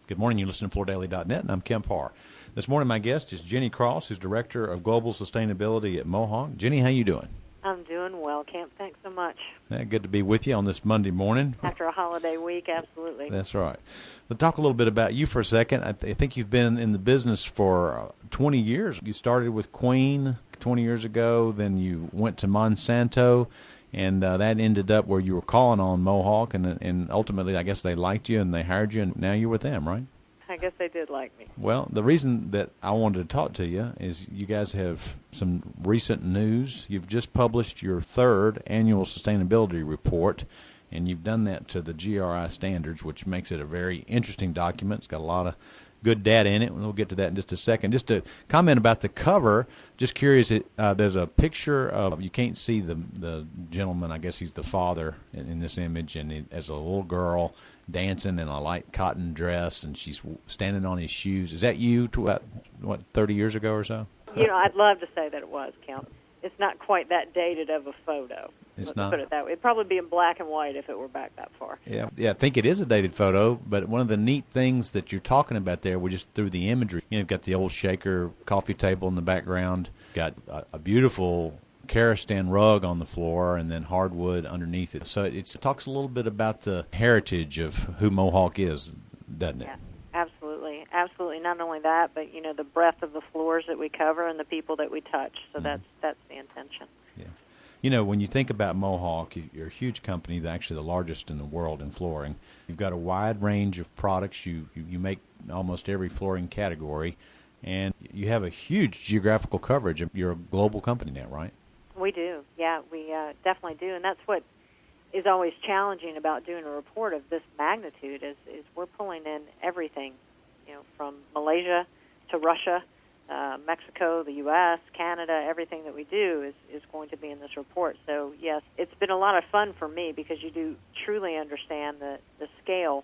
Good morning. You listen to FloorDaily.net, and I'm Kim Parr. This morning, my guest is Jenny Cross, who's Director of Global Sustainability at Mohawk. Jenny, how you doing? I'm doing well, Kemp. Thanks so much. Good to be with you on this Monday morning. After a holiday week, absolutely. That's right. Let's talk a little bit about you for a second. I think you've been in the business for 20 years. You started with Queen 20 years ago, then you went to Monsanto, and that ended up where you were calling on Mohawk, and ultimately, I guess they liked you and they hired you, and now you're with them, right? I guess they did like me. Well, the reason that I wanted to talk to you is you guys have some recent news. You've just published your third annual sustainability report, and you've done that to the GRI standards, which makes it a very interesting document. It's got a lot of good data in it, and we'll get to that in just a second. Just to comment about the cover, just curious, there's a picture of, you can't see the gentleman, I guess he's the father in this image, and as a little girl dancing in a light cotton dress, and she's standing on his shoes. Is that you, what, 30 years ago or so? You know, I'd love to say that it was, Kemp. It's not quite that dated of a photo. Let's put it that way. It'd probably be in black and white if it were back that far. Yeah, I think it is a dated photo, but one of the neat things that you're talking about there, we just through the imagery, you've got the old shaker coffee table in the background, got a beautiful Karastan rug on the floor, and then hardwood underneath it. So it talks a little bit about the heritage of who Mohawk is, doesn't it? Yeah, absolutely. Absolutely. Not only that, but, you know, the breadth of the floors that we cover and the people that we touch. So that's the intention. Yeah. You know, when you think about Mohawk, you're a huge company, actually the largest in the world in flooring. You've got a wide range of products. You make almost every flooring category, and you have a huge geographical coverage. You're a global company now, right? We do. Yeah, we definitely do. And that's what is always challenging about doing a report of this magnitude is we're pulling in everything, you know, from Malaysia to Russia, Mexico, the U.S., Canada. Everything that we do is going to be in this report. So, yes, it's been a lot of fun for me because you do truly understand the scale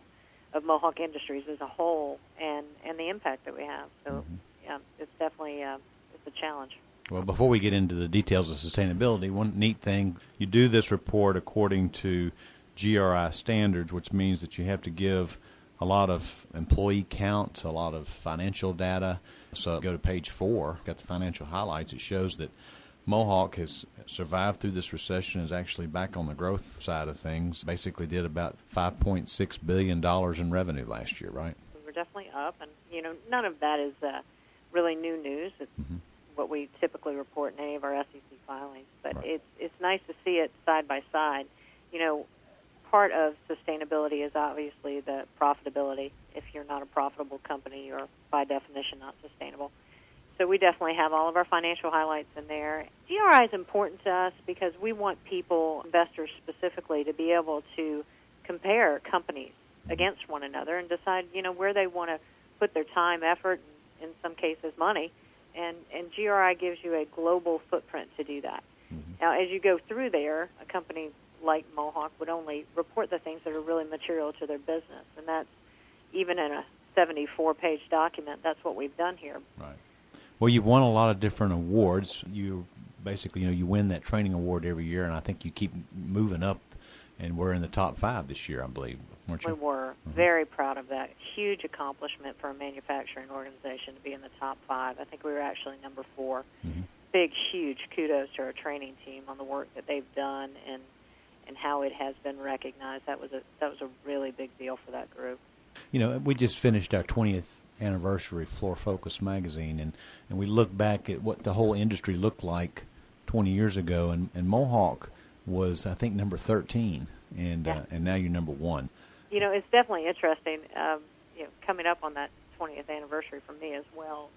of Mohawk Industries as a whole and the impact that we have. So, yeah, it's definitely it's a challenge. Well, before we get into the details of sustainability, one neat thing, you do this report according to GRI standards, which means that you have to give a lot of employee counts, a lot of financial data. So go to page 4, got the financial highlights. It shows that Mohawk has survived through this recession, is actually back on the growth side of things, basically did about $5.6 billion in revenue last year, right? We're definitely up, and, you know, none of that is really new news. It's what we typically report in any of our SEC filings, but right. It's nice to see it side by side. You know, part of sustainability is obviously the profitability. If you're not a profitable company, you're by definition not sustainable. So we definitely have all of our financial highlights in there. GRI is important to us because we want people, investors specifically, to be able to compare companies against one another and decide, you know, where they want to put their time, effort, and in some cases money. And GRI gives you a global footprint to do that. Now, as you go through there, a company like Mohawk would only report the things that are really material to their business, and that's even in a 74-page document. That's what we've done here. Right. Well, you've won a lot of different awards. You basically, you know, you win that training award every year, and I think you keep moving up, and we're in the top 5 this year, I believe, weren't you? We were very proud of that. Huge accomplishment for a manufacturing organization to be in the top 5. I think we were actually number 4. Big, huge kudos to our training team on the work that they've done and how it has been recognized. That was a really big deal for that group. You know, we just finished our 20th anniversary Floor Focus magazine, and we look back at what the whole industry looked like 20 years ago, and Mohawk was, I think, number 13, and now you're number 1. You know, it's definitely interesting, you know, coming up on that 20th anniversary for me as well,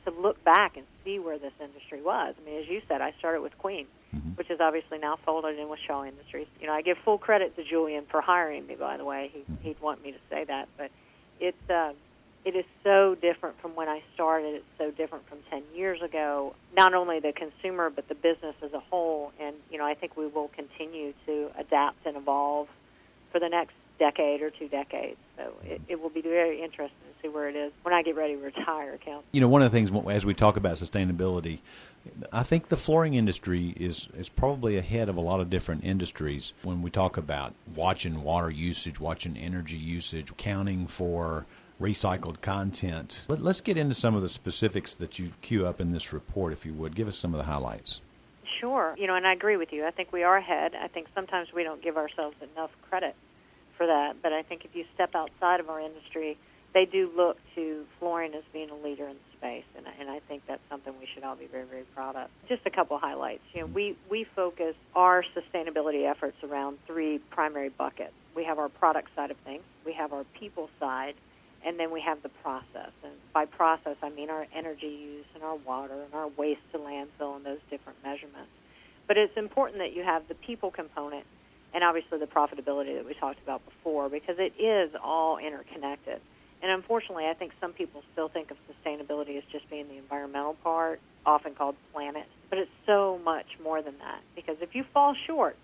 to look back and see where this industry was. I mean, as you said, I started with Queen, which is obviously now folded in with Shaw Industries. You know, I give full credit to Julian for hiring me, by the way. He'd want me to say that, but it is so different from when I started. It's so different from 10 years ago, not only the consumer, but the business as a whole. And, you know, I think we will continue to adapt and evolve for the next decade or 2 decades. So it will be very interesting to see where it is when I get ready to retire, Count. You know, one of the things, as we talk about sustainability, I think the flooring industry is probably ahead of a lot of different industries when we talk about watching water usage, watching energy usage, accounting for recycled content. Let's get into some of the specifics that you queue up in this report, if you would. Give us some of the highlights. Sure. And I agree with you. I think we are ahead. I think sometimes we don't give ourselves enough credit for that. But I think if you step outside of our industry, they do look to flooring as being a leader in the space, and I think that's something we should all be very, very proud of. Just a couple highlights. We focus our sustainability efforts around three primary buckets. We have our product side of things, we have our people side, and then we have the process. And by process, I mean our energy use and our water and our waste to landfill and those different measurements. But it's important that you have the people component and obviously the profitability that we talked about before, because it is all interconnected. And unfortunately, I think some people still think of sustainability as just being the environmental part, often called planet. But it's so much more than that. Because if you fall short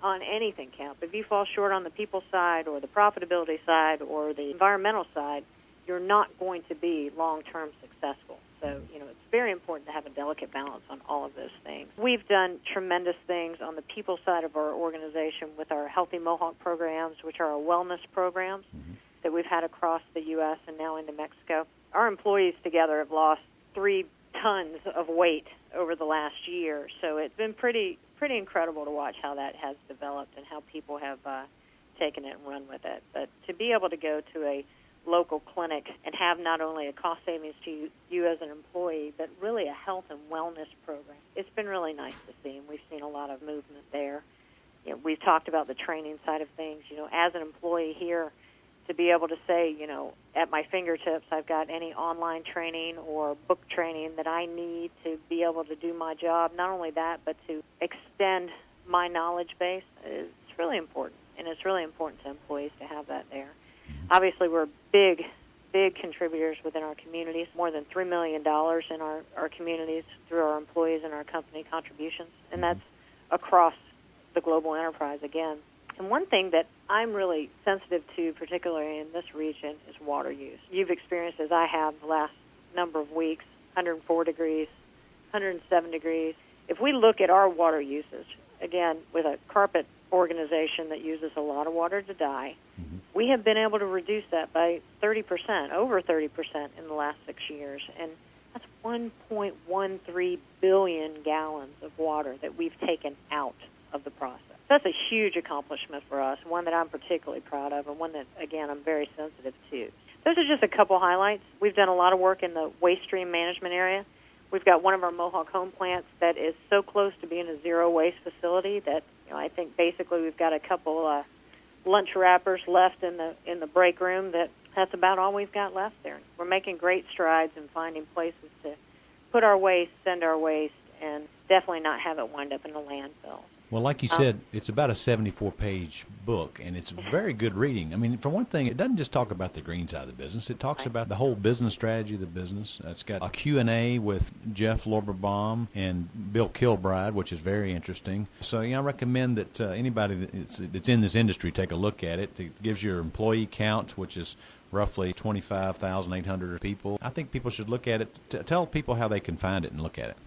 on anything, Kemp, if you fall short on the people side or the profitability side or the environmental side, you're not going to be long-term successful. So, it's very important to have a delicate balance on all of those things. We've done tremendous things on the people side of our organization with our Healthy Mohawk programs, which are our wellness programs that we've had across the U.S. and now into Mexico. Our employees together have lost 3 tons of weight over the last year, so it's been pretty incredible to watch how that has developed and how people have taken it and run with it. But to be able to go to a local clinic and have not only a cost savings to you as an employee, but really a health and wellness program, it's been really nice to see, and we've seen a lot of movement there. We've talked about the training side of things. As an employee here, to be able to say, at my fingertips, I've got any online training or book training that I need to be able to do my job. Not only that, but to extend my knowledge base. It's really important, and it's really important to employees to have that there. Obviously, we're big contributors within our communities, more than $3 million in our communities through our employees and our company contributions, and that's across the global enterprise again. And one thing that I'm really sensitive to, particularly in this region, is water use. You've experienced, as I have the last number of weeks, 104 degrees, 107 degrees. If we look at our water usage, again, with a carpet organization that uses a lot of water to dye, we have been able to reduce that by 30%, over 30% in the last 6 years. And that's 1.13 billion gallons of water that we've taken out of the process. That's a huge accomplishment for us, one that I'm particularly proud of, and one that, again, I'm very sensitive to. Those are just a couple highlights. We've done a lot of work in the waste stream management area. We've got one of our Mohawk home plants that is so close to being a zero-waste facility that I think basically we've got a couple lunch wrappers left in the break room. That's about all we've got left there. We're making great strides in finding places to put our waste, send our waste, and definitely not have it wind up in the landfill. Well, like you said, it's about a 74-page book, and it's very good reading. I mean, for one thing, it doesn't just talk about the green side of the business. It talks about the whole business strategy of the business. It's got a Q&A with Jeff Lorberbaum and Bill Kilbride, which is very interesting. So, I recommend that anybody that's in this industry take a look at it. It gives your employee count, which is roughly 25,800 people. I think people should look at it. Tell people how they can find it and look at it.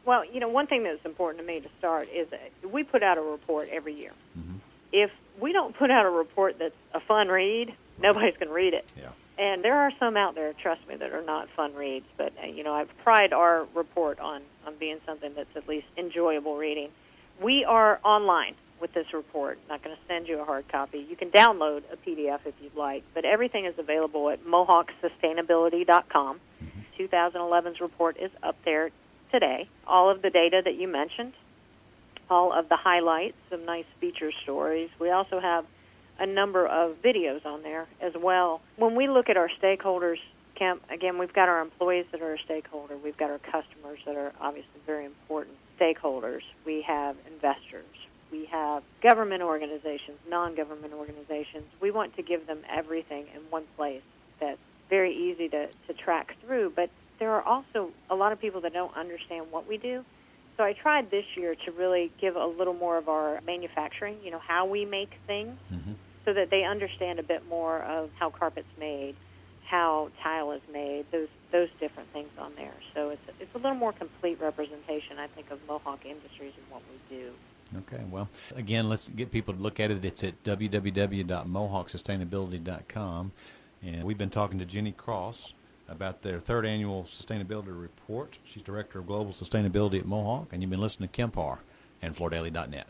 Well, one thing that's important to me to start is that we put out a report every year. If we don't put out a report that's a fun read, nobody's going to read it. Yeah. And there are some out there, trust me, that are not fun reads. But, I've pride our report on being something that's at least enjoyable reading. We are online with this report. I'm not going to send you a hard copy. You can download a PDF if you'd like, but everything is available at mohawksustainability.com. 2011's report is up there today. All of the data that you mentioned, all of the highlights, some nice feature stories. We also have a number of videos on there as well. When we look at our stakeholders, Kemp, again, we've got our employees that are a stakeholder. We've got our customers that are obviously very important stakeholders. We have investors. We have government organizations, non-government organizations. We want to give them everything in one place that's very easy to track through, but there are also a lot of people that don't understand what we do. So I tried this year to really give a little more of our manufacturing, how we make things, so that they understand a bit more of how carpet's made, how tile is made, those different things on there. So it's a little more complete representation, I think, of Mohawk Industries and what we do. Okay, well, again, let's get people to look at it. It's at www.mohawksustainability.com. And we've been talking to Jenny Cross about their third annual sustainability report. She's Director of Global Sustainability at Mohawk, and you've been listening to Kempar and FloorDaily.net.